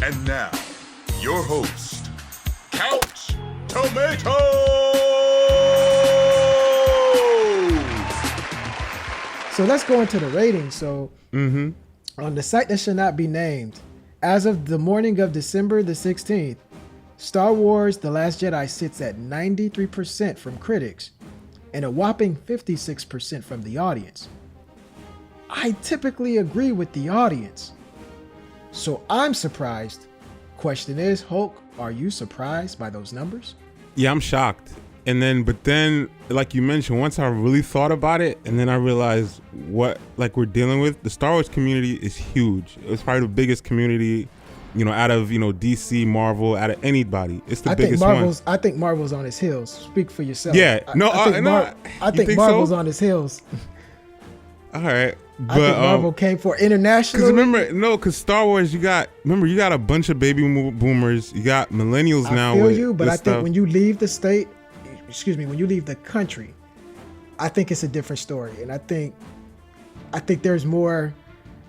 And now, your host, Couch Tomato! So let's go into the ratings. So on the site that should not be named, as of the morning of December the 16th, Star Wars The Last Jedi sits at 93% from critics and a whopping 56% from the audience. I typically agree with the audience, so I'm surprised. Question is, Hulk, are you surprised by those numbers? Yeah, I'm shocked. But then, like you mentioned, once I really thought about it, and then I realized what we're dealing with, the Star Wars community is huge. It's probably the biggest community, out of DC, Marvel, out of anybody. It's the biggest one. I think Marvel's on his heels. Speak for yourself. Yeah, I think Marvel's on his heels. All right, but I think Marvel came for international. Because Star Wars, you got a bunch of baby boomers. You got millennials now. I feel you, but I think when you leave the state. When you leave the country, I think it's a different story. And I think there's more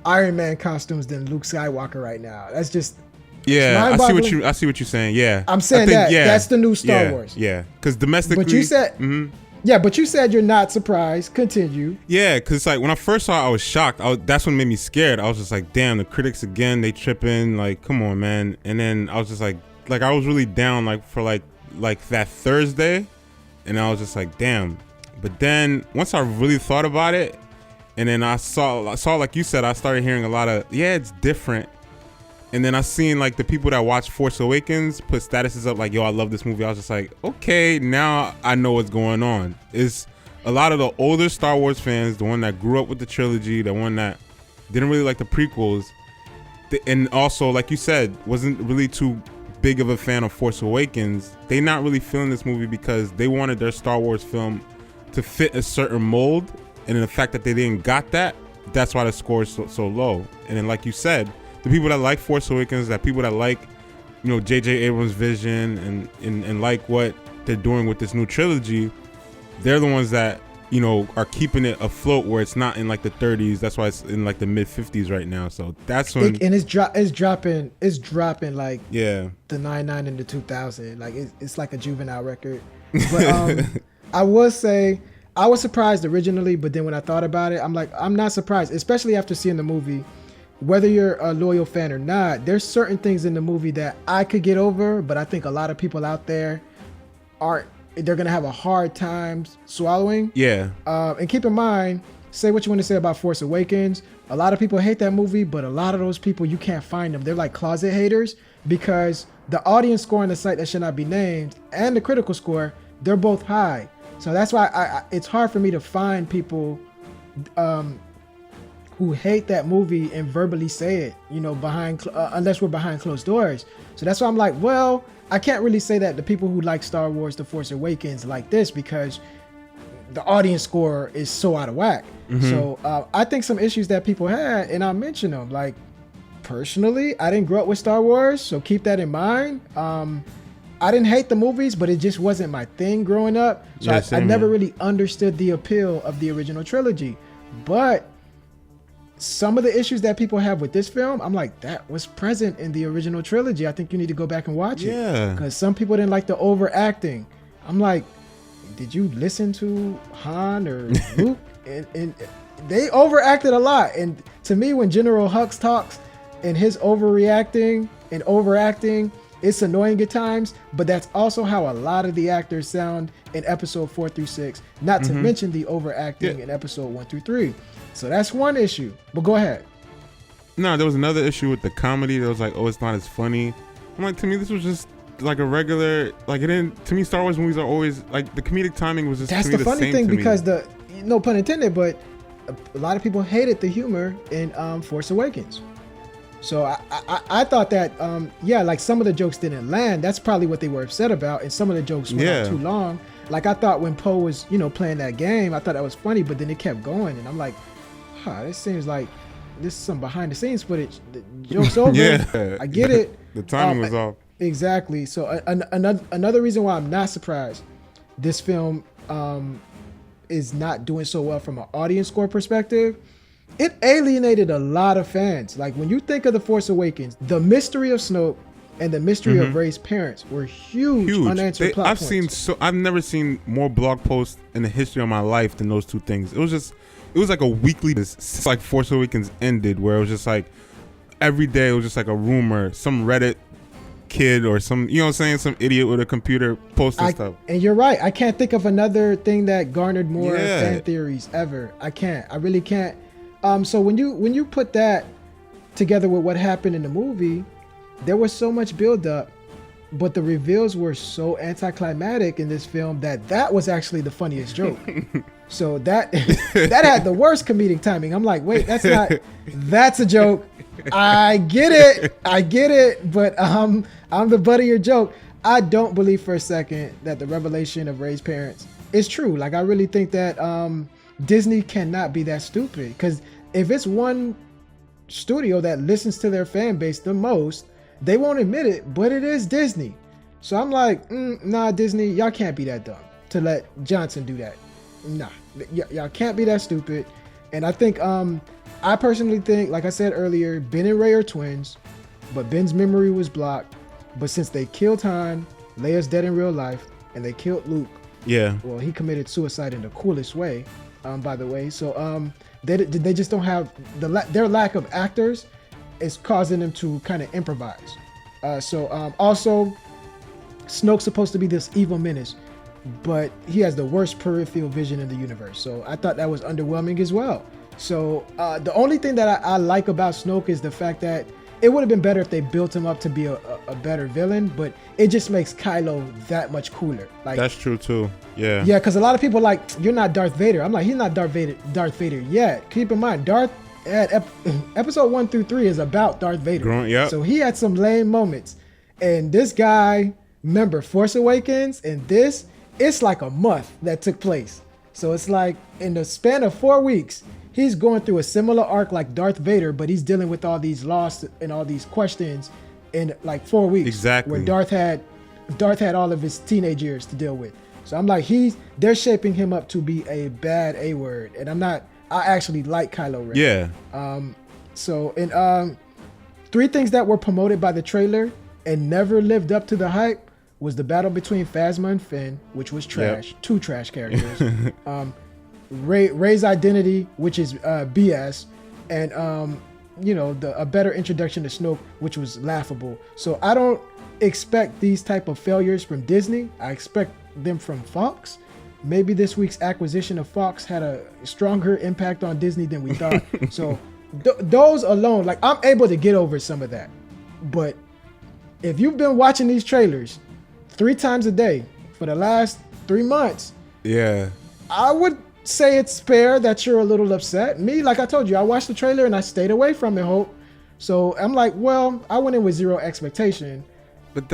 Iron Man costumes than Luke Skywalker right now. That's just I see what you're saying. Yeah. I'm saying that's the new Star Wars. Yeah. Because domestically. But you said but you said you're not surprised. Continue. Yeah, because when I first saw it, I was shocked. That's what made me scared. I was just like, damn, the critics again, they tripping, come on, man. And then I was just like I was really down for that Thursday. And I was just like, damn. But then once I really thought about it, and then I saw like you said, I started hearing a lot of, it's different. And then I seen the people that watch Force Awakens put statuses up yo, I love this movie. I was just like, okay, now I know what's going on. It's a lot of the older Star Wars fans, the one that grew up with the trilogy, the one that didn't really like the prequels. And also, like you said, wasn't really too big of a fan of Force Awakens. They not really feeling this movie because they wanted their Star Wars film to fit a certain mold, and in the fact that they didn't got that, that's why the score is so low. And then, like you said, the people that like Force Awakens, that people that like J.J. Abrams' vision and like what they're doing with this new trilogy, they're the ones that are keeping it afloat where it's not in the 30s. That's why it's in the mid 50s right now. So that's when it's dropping the 99 and the 2000. It's like a juvenile record. But I will say I was surprised originally, but then when I thought about it, I'm not surprised, especially after seeing the movie. Whether you're a loyal fan or not, there's certain things in the movie that I could get over, but I think a lot of people out there they're going to have a hard time swallowing. Yeah. And keep in mind, say what you want to say about Force Awakens. A lot of people hate that movie, but a lot of those people, you can't find them. They're like closet haters because the audience score on the site that should not be named and the critical score, they're both high. So that's why it's hard for me to find people who hate that movie and verbally say it, unless we're behind closed doors. So that's why I'm like, well, I can't really say that the people who like Star Wars The Force Awakens like this because the audience score is so out of whack. So I think some issues that people had, and I'll mention them. Personally, I didn't grow up with Star Wars, so keep that in mind. I didn't hate the movies, but it just wasn't my thing growing up. So I never really understood the appeal of the original trilogy. But some of the issues that people have with this film, I'm like, that was present in the original trilogy. I think you need to go back and watch it. Because some people didn't like the overacting. I'm like, did you listen to Han or Luke? and they overacted a lot. And to me, when General Hux talks and his overreacting and overacting, it's annoying at times, but that's also how a lot of the actors sound in episode 4 through 6, not to mention the overacting in episode 1 through 3. So that's one issue, but go ahead. No, there was another issue with the comedy. There was it's not as funny. I'm like, to me, this was just a regular, it didn't, to me, Star Wars movies are always, the comedic timing was just, that's the funny thing, because no pun intended, but a lot of people hated the humor in Force Awakens. So I thought that, some of the jokes didn't land. That's probably what they were upset about. And some of the jokes went on too long. I thought when Poe was, playing that game, I thought that was funny, but then it kept going. And I'm like, this seems like this is some behind the scenes footage. The joke's over. I get it. The timing was off. Exactly. So another reason why I'm not surprised this film is not doing so well from an audience score perspective it alienated a lot of fans. Like when you think of The Force Awakens, the mystery of Snoke and the mystery of Rey's parents were huge. Unanswered plot points. I've never seen more blog posts in the history of my life than those two things. It was like a weekly, it's like Force Awakens ended, where it was just like every day it was just like a rumor, some Reddit kid or some, you know what I'm saying, some idiot with a computer posting stuff. And you're right, I can't think of another thing that garnered more fan theories ever. I really can't. So when you put that together with what happened in the movie, there was so much buildup, but the reveals were so anticlimactic in this film that was actually the funniest joke. So that had the worst comedic timing. I'm like, wait, that's a joke. I get it, but I'm the butt of your joke. I don't believe for a second that the revelation of Rey's parents is true. Like, I really think that Disney cannot be that stupid, because if it's one studio that listens to their fan base the most, they won't admit it, but it is Disney. So I'm like, nah, Disney, y'all can't be that dumb to let Johnson do that. Nah, y'all can't be that stupid. And I think, I personally think, like I said earlier, Ben and Rey are twins, but Ben's memory was blocked. But since they killed Han, Leia's dead in real life, and they killed Luke. Yeah. Well, he committed suicide in the coolest way, by the way. So they just don't have their lack of actors is causing them to kind of improvise. Also, Snoke's supposed to be this evil menace, but he has the worst peripheral vision in the universe. So I thought that was underwhelming as well. So the only thing that I like about Snoke is the fact that it would have been better if they built him up to be a better villain, but it just makes Kylo that much cooler. Like, that's true too. Yeah. Yeah, because a lot of people are like, you're not Darth Vader. I'm like, he's not Darth Vader yet. Keep in mind, episode 1 through 3 is about Darth Vader. So he had some lame moments. And this guy, remember, Force Awakens, and this, it's like a month that took place. So it's like in the span of 4 weeks, he's going through a similar arc like Darth Vader, but he's dealing with all these lost and all these questions in like 4 weeks. Exactly. Where Darth had all of his teenage years to deal with. So I'm like, they're shaping him up to be a bad A-word, and I actually like Kylo Ren. Yeah. So in 3 things that were promoted by the trailer and never lived up to the hype was the battle between Phasma and Finn, which was trash. Yep. 2 trash characters. Rey's identity, which is BS, and a better introduction to Snoke, which was laughable. So I don't expect these type of failures from Disney. I expect them from Fox. Maybe this week's acquisition of Fox had a stronger impact on Disney than we thought. So those alone, like, I'm able to get over some of that. But if you've been watching these trailers 3 times a day for the last 3 months, yeah, I would say it's fair that you're a little upset. Me, like I told you, I watched the trailer and I stayed away from it, Hope. So I'm like, well, I went in with 0 expectation. But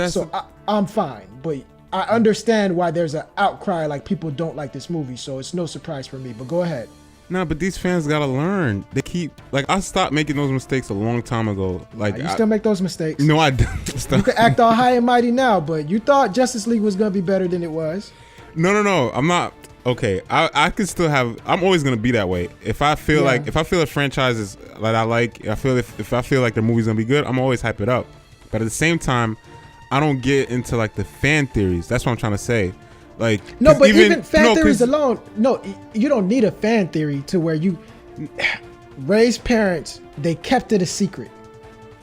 I'm fine. But I understand why there's an outcry, like people don't like this movie. So it's no surprise for me. But go ahead. No, but these fans gotta learn. They keep, like, I stopped making those mistakes a long time ago. Like, you still make those mistakes. No, I don't. You can act all high and mighty now, but you thought Justice League was gonna be better than it was. No. I'm not. Okay, I could still have. I'm always gonna be that way. If I feel a franchise is that I like, if I feel like the movie's gonna be good, I'm always hype it up. But at the same time, I don't get into like the fan theories. That's what I'm trying to say. Like, no, but even fan theories alone, no, you don't need a fan theory to where you. Rey's parents, they kept it a secret.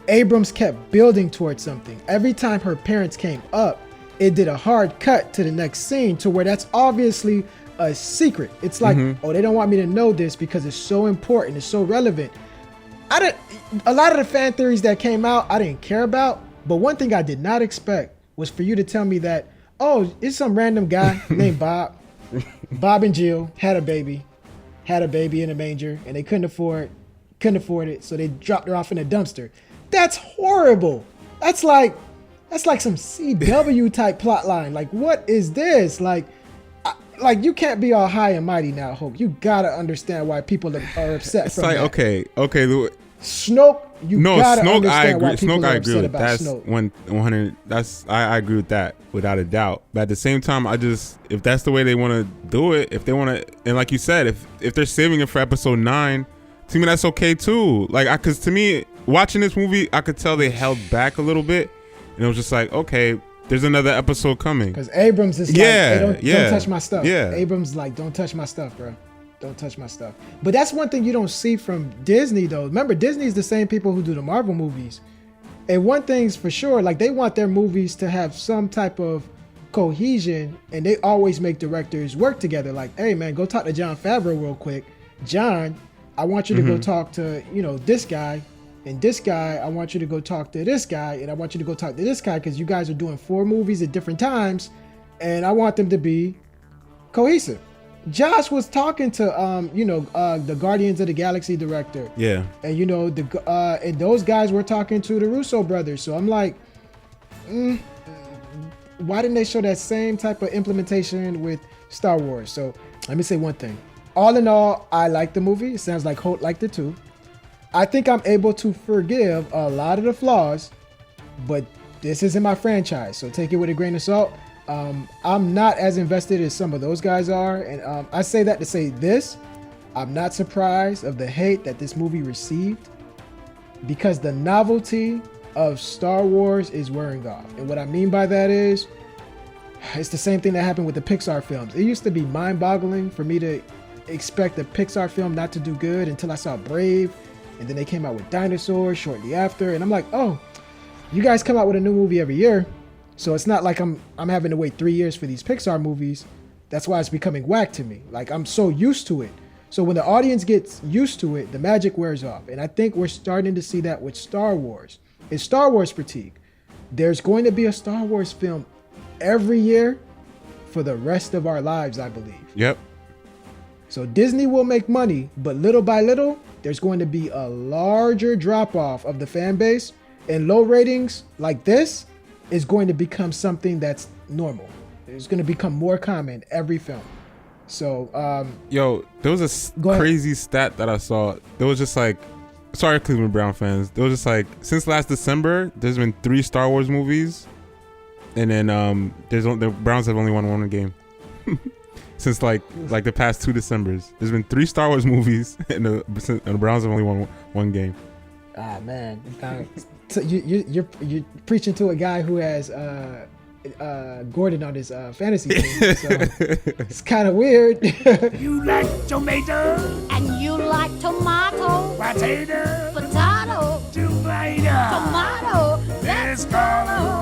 Abrams kept building towards something. Every time her parents came up, it did a hard cut to the next scene to where that's obviously a secret. It's like, oh, they don't want me to know this because it's so important, it's so relevant. A lot of the fan theories that came out, I didn't care about. But one thing I did not expect was for you to tell me that, oh, it's some random guy named Bob. Bob and Jill had a baby in a manger, and they couldn't afford it, so they dropped her off in a dumpster. That's horrible. That's like some CW type plot line. Like, what is this? Like you can't be all high and mighty now, Hope. You gotta understand why people are upset. It's from like, that. Okay. Snoke, gotta understand why people are upset about that's Snoke. 100. I agree with that without a doubt. But at the same time, if that's the way they want to do it, if they want to, and like you said, if they're saving it for episode 9, To me, that's okay too. Like, cause to me, watching this movie, I could tell they held back a little bit, and it was just like, okay, there's another episode coming. Because Abrams is like, hey, don't touch my stuff. Yeah. Abrams like, don't touch my stuff, bro. Don't touch my stuff. But that's one thing you don't see from Disney, though. Remember, Disney's the same people who do the Marvel movies. And one thing's for sure, like, they want their movies to have some type of cohesion, and they always make directors work together. Like, hey, man, go talk to Jon Favreau real quick. John, I want you to go talk to, this guy. And this guy, I want you to go talk to this guy. And I want you to go talk to this guy because you guys are doing 4 movies at different times. And I want them to be cohesive. Josh was talking to the Guardians of the Galaxy director. Yeah. And and those guys were talking to the Russo brothers. So I'm like, why didn't they show that same type of implementation with Star Wars? So let me say one thing. All in all, I like the movie. It sounds like Holt liked it too. I think I'm able to forgive a lot of the flaws, but this isn't my franchise. So take it with a grain of salt. I'm not as invested as some of those guys are. And I say that to say this. I'm not surprised of the hate that this movie received because the novelty of Star Wars is wearing off. And what I mean by that is it's the same thing that happened with the Pixar films. It used to be mind-boggling for me to expect a Pixar film not to do good until I saw Brave. And then they came out with Dinosaurs shortly after. And I'm like, oh, you guys come out with a new movie every year. So it's not like I'm having to wait 3 years for these Pixar movies. That's why it's becoming whack to me. Like, I'm so used to it. So when the audience gets used to it, the magic wears off. And I think we're starting to see that with Star Wars. It's Star Wars fatigue. There's going to be a Star Wars film every year for the rest of our lives, I believe. Yep. So Disney will make money, but little by little, there's going to be a larger drop-off of the fan base. And low ratings like this is going to become something that's normal. It's going to become more common every film. So, yo, there was a crazy stat that I saw. There was just like, sorry, Cleveland Brown fans. There was just like, since last December, there's been 3 Star Wars movies, and then the Browns have only won 1 game. Since like the past 2 Decembers, there's been 3 Star Wars movies, and the Browns have only won 1 game. Ah, man. So you're preaching to a guy who has Gordon on his fantasy team, so it's kind of weird. You like tomato? And you like tomato? Potato? Potato? Tomato? Tomato? Let's call